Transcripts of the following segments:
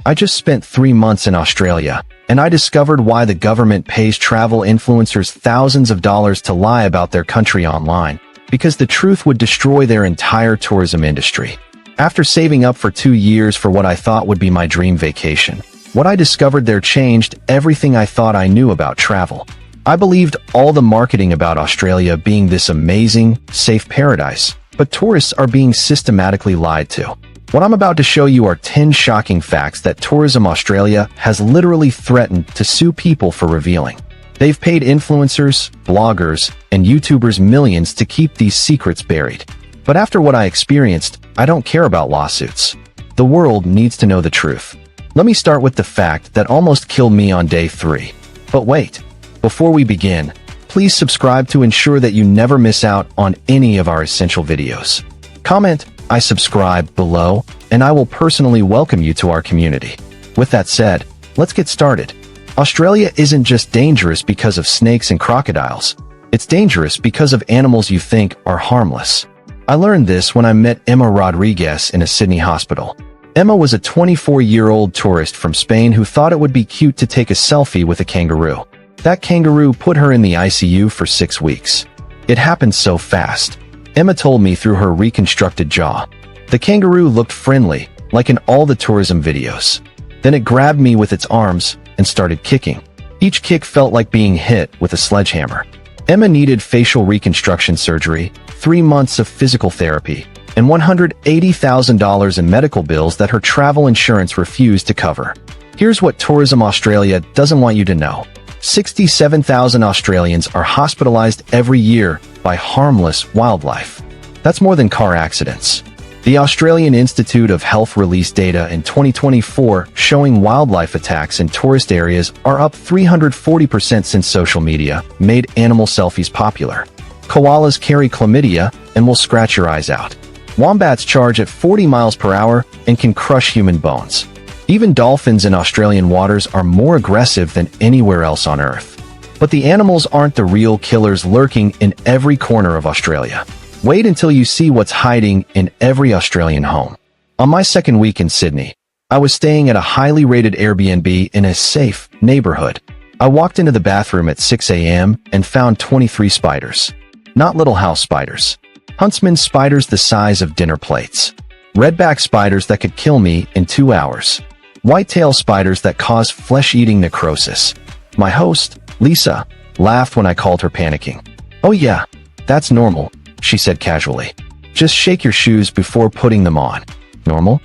I just spent 3 months in Australia, and I discovered why the government pays travel influencers thousands of dollars to lie about their country online, because the truth would destroy their entire tourism industry. After saving up for 2 years for what I thought would be my dream vacation, what I discovered there changed everything I thought I knew about travel. I believed all the marketing about Australia being this amazing, safe paradise, but tourists are being systematically lied to. What I'm about to show you are 10 shocking facts that Tourism Australia has literally threatened to sue people for revealing. They've paid influencers, bloggers, and YouTubers millions to keep these secrets buried. But after what I experienced, I don't care about lawsuits. The world needs to know the truth. Let me start with the fact that almost killed me on day 3. But wait, before we begin, please subscribe to ensure that you never miss out on any of our essential videos. Comment, "I subscribe" below, and I will personally welcome you to our community. With that said, let's get started. Australia isn't just dangerous because of snakes and crocodiles. It's dangerous because of animals you think are harmless. I learned this when I met Emma Rodriguez in a Sydney hospital. Emma was a 24-year-old tourist from Spain who thought it would be cute to take a selfie with a kangaroo. That kangaroo put her in the ICU for 6 weeks. It happened so fast. Emma told me through her reconstructed jaw. The kangaroo looked friendly, like in all the tourism videos. Then it grabbed me with its arms and started kicking. Each kick felt like being hit with a sledgehammer. Emma needed facial reconstruction surgery, 3 months of physical therapy, and $180,000 in medical bills that her travel insurance refused to cover. Here's what Tourism Australia doesn't want you to know. 67,000 Australians are hospitalized every year by harmless wildlife. That's more than car accidents. The Australian Institute of Health released data in 2024 showing wildlife attacks in tourist areas are up 340% since social media made animal selfies popular. Koalas carry chlamydia and will scratch your eyes out. Wombats charge at 40 miles per hour and can crush human bones. Even dolphins in Australian waters are more aggressive than anywhere else on Earth. But the animals aren't the real killers lurking in every corner of Australia. Wait until you see what's hiding in every Australian home. On my second week in Sydney, I was staying at a highly rated Airbnb in a safe neighborhood. I walked into the bathroom at 6 a.m. and found 23 spiders. Not little house spiders. Huntsman spiders the size of dinner plates. Redback spiders that could kill me in 2 hours. Whitetail spiders that cause flesh-eating necrosis. My host, Lisa, laughed when I called her panicking. "Oh yeah, that's normal," she said casually. "Just shake your shoes before putting them on." Normal?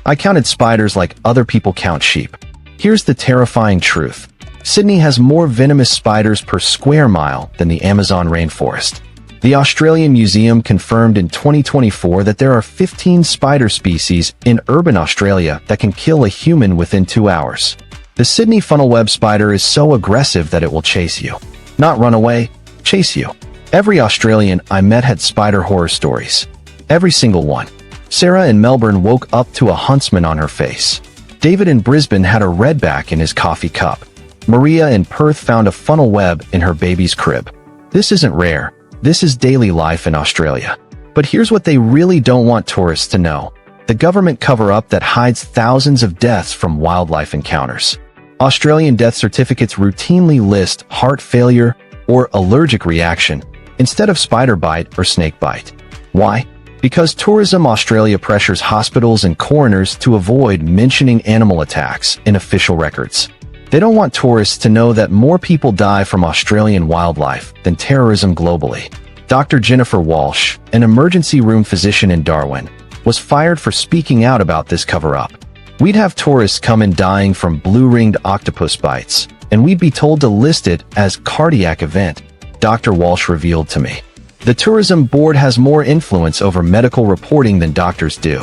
I counted spiders like other people count sheep. Here's the terrifying truth. Sydney has more venomous spiders per square mile than the Amazon rainforest. The Australian Museum confirmed in 2024 that there are 15 spider species in urban Australia that can kill a human within 2 hours. The Sydney funnel-web spider is so aggressive that it will chase you. Not run away, chase you. Every Australian I met had spider horror stories. Every single one. Sarah in Melbourne woke up to a huntsman on her face. David in Brisbane had a redback in his coffee cup. Maria in Perth found a funnel web in her baby's crib. This isn't rare. This is daily life in Australia. But here's what they really don't want tourists to know. The government cover-up that hides thousands of deaths from wildlife encounters. Australian death certificates routinely list heart failure or allergic reaction instead of spider bite or snake bite. Why? Because Tourism Australia pressures hospitals and coroners to avoid mentioning animal attacks in official records. They don't want tourists to know that more people die from Australian wildlife than terrorism globally. Dr. Jennifer Walsh, an emergency room physician in Darwin, was fired for speaking out about this cover-up. "We'd have tourists come in dying from blue-ringed octopus bites, and we'd be told to list it as cardiac event," Dr. Walsh revealed to me. The Tourism Board has more influence over medical reporting than doctors do.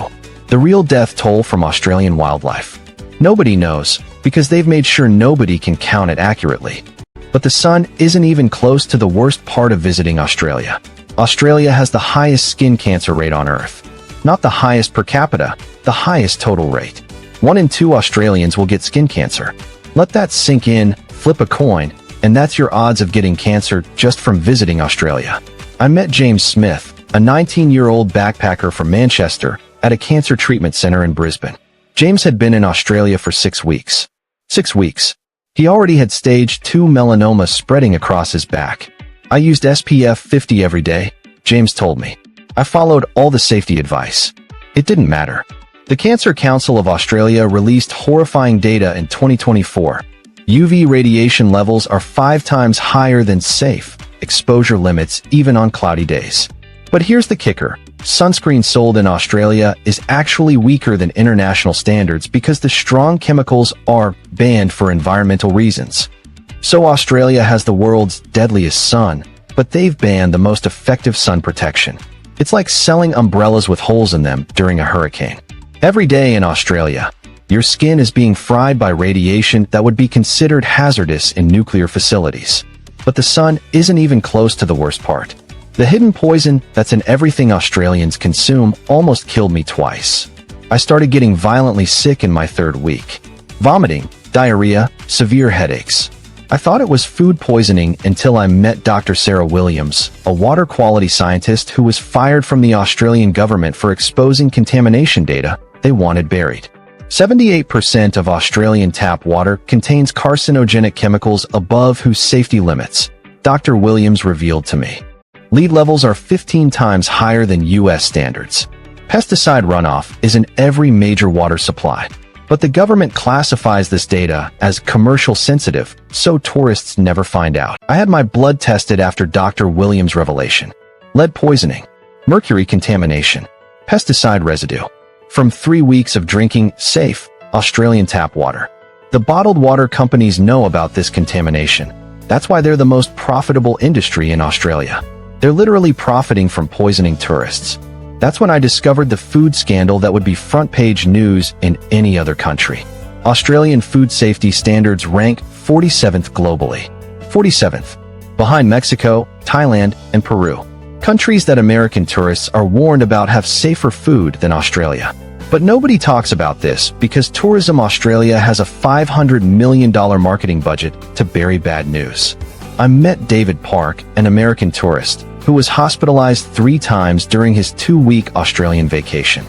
The real death toll from Australian wildlife. Nobody knows, because they've made sure nobody can count it accurately. But the sun isn't even close to the worst part of visiting Australia. Australia has the highest skin cancer rate on Earth. Not the highest per capita, the highest total rate. 1 in 2 Australians will get skin cancer. Let that sink in, flip a coin, and that's your odds of getting cancer just from visiting Australia. I met James Smith, a 19-year-old backpacker from Manchester, at a cancer treatment center in Brisbane. James had been in Australia for 6 weeks. 6 weeks. He already had stage 2 melanoma spreading across his back. I used SPF 50 every day, James told me. I followed all the safety advice. It didn't matter. The Cancer Council of Australia released horrifying data in 2024. UV radiation levels are 5 times higher than safe exposure limits even on cloudy days. But here's the kicker. Sunscreen sold in Australia is actually weaker than international standards because the strong chemicals are banned for environmental reasons. So Australia has the world's deadliest sun, but they've banned the most effective sun protection. It's like selling umbrellas with holes in them during a hurricane. Every day in Australia, your skin is being fried by radiation that would be considered hazardous in nuclear facilities. But the sun isn't even close to the worst part. The hidden poison that's in everything Australians consume almost killed me twice. I started getting violently sick in my 3rd week. Vomiting, diarrhea, severe headaches. I thought it was food poisoning until I met Dr. Sarah Williams, a water quality scientist who was fired from the Australian government for exposing contamination data they wanted buried. 78% of Australian tap water contains carcinogenic chemicals above whose safety limits, Dr. Williams revealed to me. Lead levels are 15 times higher than U.S. standards. Pesticide runoff is in every major water supply. But the government classifies this data as commercial sensitive, so tourists never find out. I had my blood tested after Dr. Williams' revelation. Lead poisoning, mercury contamination, pesticide residue. From 3 weeks of drinking safe Australian tap water. The bottled water companies know about this contamination. That's why they're the most profitable industry in Australia. They're literally profiting from poisoning tourists. That's when I discovered the food scandal that would be front-page news in any other country. Australian food safety standards rank 47th globally. 47th. Behind Mexico, Thailand, and Peru. Countries that American tourists are warned about have safer food than Australia. But nobody talks about this because Tourism Australia has a $500 million marketing budget to bury bad news. I met David Park, an American tourist, who was hospitalized 3 times during his 2-week Australian vacation.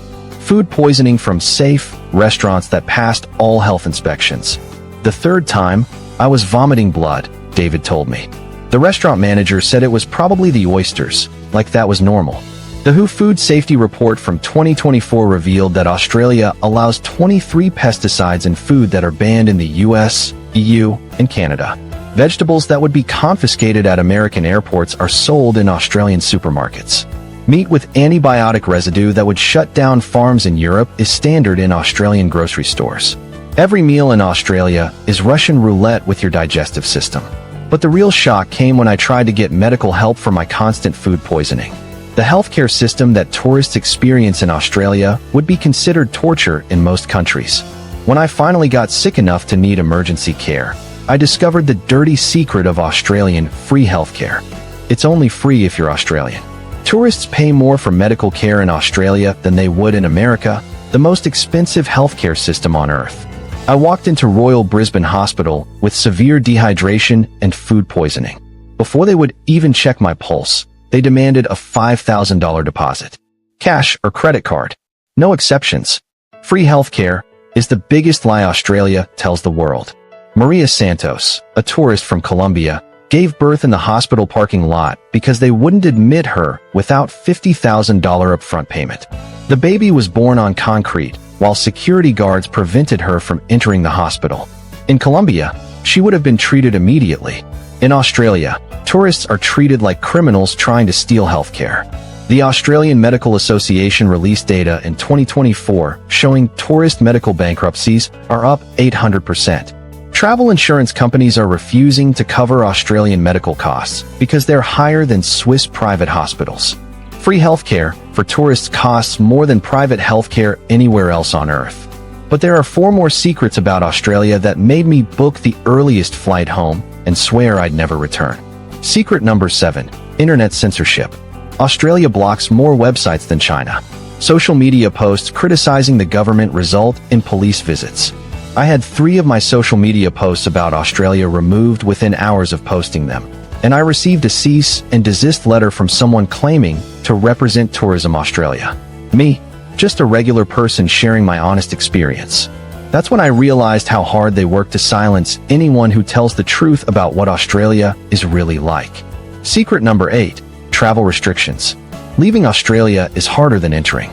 Food poisoning from safe restaurants that passed all health inspections. The 3rd time, I was vomiting blood, David told me. The restaurant manager said it was probably the oysters, like that was normal. The WHO Food Safety Report from 2024 revealed that Australia allows 23 pesticides in food that are banned in the US, EU, and Canada. Vegetables that would be confiscated at American airports are sold in Australian supermarkets. Meat with antibiotic residue that would shut down farms in Europe is standard in Australian grocery stores. Every meal in Australia is Russian roulette with your digestive system. But the real shock came when I tried to get medical help for my constant food poisoning. The healthcare system that tourists experience in Australia would be considered torture in most countries. When I finally got sick enough to need emergency care, I discovered the dirty secret of Australian free healthcare. It's only free if you're Australian. Tourists pay more for medical care in Australia than they would in America, the most expensive healthcare system on Earth. I walked into Royal Brisbane Hospital with severe dehydration and food poisoning. Before they would even check my pulse, they demanded a $5,000 deposit. Cash or credit card. No exceptions. Free healthcare is the biggest lie Australia tells the world. Maria Santos, a tourist from Colombia, gave birth in the hospital parking lot because they wouldn't admit her without $50,000 upfront payment. The baby was born on concrete, while security guards prevented her from entering the hospital. In Colombia, she would have been treated immediately. In Australia, tourists are treated like criminals trying to steal healthcare. The Australian Medical Association released data in 2024 showing tourist medical bankruptcies are up 800%. Travel insurance companies are refusing to cover Australian medical costs because they're higher than Swiss private hospitals. Free healthcare for tourists costs more than private healthcare anywhere else on Earth. But there are 4 more secrets about Australia that made me book the earliest flight home and swear I'd never return. Secret number 7. Internet censorship. Australia blocks more websites than China. Social media posts criticizing the government result in police visits. I had 3 of my social media posts about Australia removed within hours of posting them, and I received a cease and desist letter from someone claiming to represent Tourism Australia. Me, just a regular person sharing my honest experience. That's when I realized how hard they work to silence anyone who tells the truth about what Australia is really like. Secret number 8. Travel restrictions. Leaving Australia is harder than entering.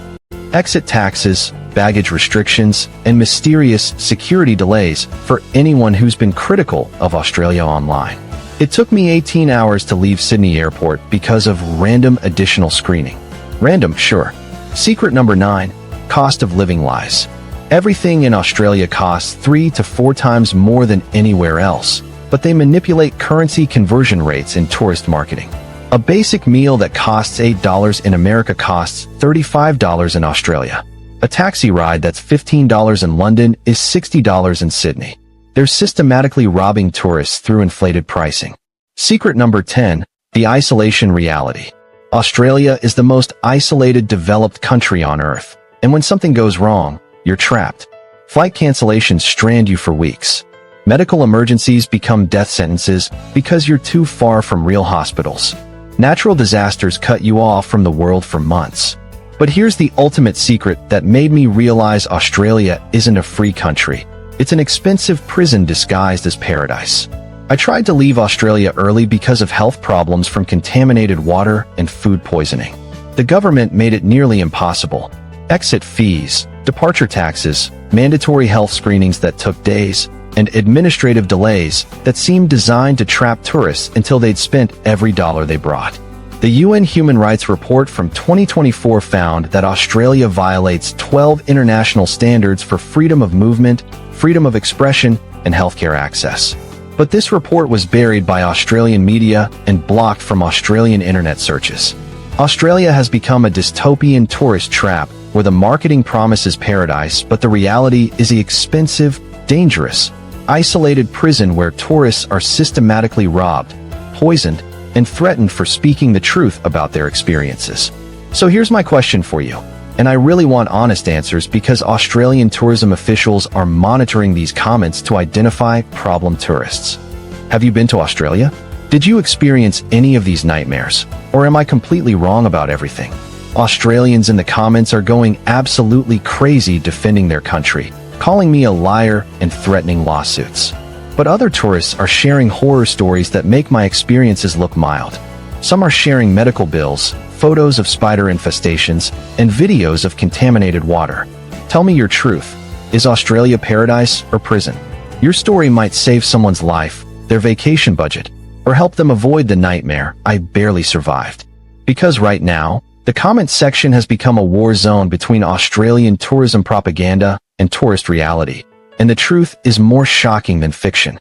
Exit taxes, baggage restrictions, and mysterious security delays for anyone who's been critical of Australia online. It took me 18 hours to leave Sydney Airport because of random additional screening. Random, sure. Secret number 9. Cost of living lies. Everything in Australia costs 3 to 4 times more than anywhere else, but they manipulate currency conversion rates in tourist marketing. A basic meal that costs $8 in America costs $35 in Australia. A taxi ride that's $15 in London is $60 in Sydney. They're systematically robbing tourists through inflated pricing. Secret number 10. The isolation reality. Australia is the most isolated developed country on Earth, and when something goes wrong, you're trapped. Flight cancellations strand you for weeks. Medical emergencies become death sentences because you're too far from real hospitals. Natural disasters cut you off from the world for months. But here's the ultimate secret that made me realize Australia isn't a free country. It's an expensive prison disguised as paradise. I tried to leave Australia early because of health problems from contaminated water and food poisoning. The government made it nearly impossible. Exit fees, departure taxes, mandatory health screenings that took days, and administrative delays that seemed designed to trap tourists until they'd spent every dollar they brought. The UN Human Rights Report from 2024 found that Australia violates 12 international standards for freedom of movement, freedom of expression, and healthcare access. But this report was buried by Australian media and blocked from Australian internet searches. Australia has become a dystopian tourist trap where the marketing promises paradise, but the reality is the expensive, dangerous, isolated prison where tourists are systematically robbed, poisoned, and threatened for speaking the truth about their experiences. So here's my question for you, and I really want honest answers because Australian tourism officials are monitoring these comments to identify problem tourists. Have you been to Australia? Did you experience any of these nightmares? Or am I completely wrong about everything? Australians in the comments are going absolutely crazy defending their country, calling me a liar and threatening lawsuits. But other tourists are sharing horror stories that make my experiences look mild. Some are sharing medical bills, photos of spider infestations, and videos of contaminated water. Tell me your truth. Is Australia paradise or prison? Your story might save someone's life, their vacation budget, or help them avoid the nightmare I barely survived. Because right now, the comment section has become a war zone between Australian tourism propaganda and tourist reality, and the truth is more shocking than fiction.